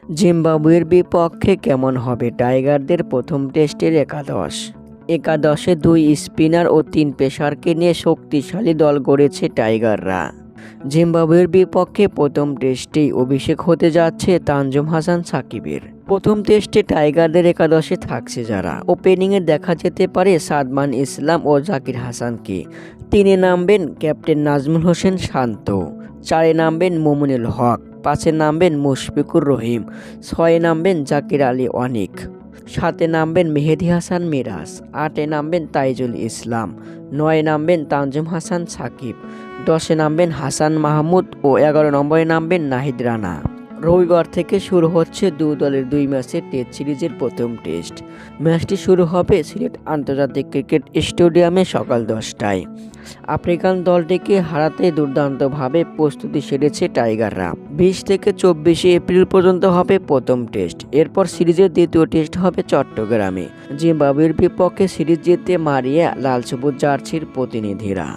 জিম্বাবুয়ের বিপক্ষে কেমন হবে টাইগারদের প্রথম টেস্টের একাদশ? একাদশে 2 স্পিনার ও 3 পেসারকে নিয়ে শক্তিশালী দল গড়েছে টাইগাররা। জিম্বাবুয়ের বিপক্ষে প্রথম টেস্টেই অভিষেক হতে যাচ্ছে তানজুম হাসান সাকিবের। প্রথম টেস্টে টাইগারদের একাদশে থাকছে যারা, ওপেনিংয়ে দেখা যেতে পারে সাদমান ইসলাম ও জাকির হাসানকে। 3-এ নামবেন ক্যাপ্টেন নাজমুল হোসেন শান্ত, 4-এ নামবেন মোমিনুল হক, 5-এ নামবেন মুশফিকুর রহিম, 6-এ নামবেন জাকির আলী অনিক, 7-এ নামবেন মেহেদী হাসান মিরাজ, 8-এ নামবেন তাইজুল ইসলাম, 9-এ নামবেন তানজুম হাসান সাকিব, 10-এ নামবেন হাসান মাহমুদ ও 11 নম্বরে নামবেন নাহিদ রানা। রবিবার থেকে শুরু হচ্ছে দলের 2 ম্যাচের টেস্ট সিরিজের প্রথম টেস্ট। ম্যাচটি শুরু হবে সিলেট আন্তর্জাতিক ক্রিকেট স্টেডিয়ামে সকাল 10টায়। আফ্রিকান দলটিকে হারাতে দুর্দান্তভাবে প্রস্তুতি সেরেছে টাইগাররা। 20 থেকে 24 এপ্রিল পর্যন্ত হবে প্রথম টেস্ট। এরপর সিরিজের দ্বিতীয় টেস্ট হবে চট্টগ্রামে। জিম্বাবুয়ের বিপক্ষে সিরিজ জিততে মারিয়ে লাল সবুজ জার্সির প্রতিনিধিরা।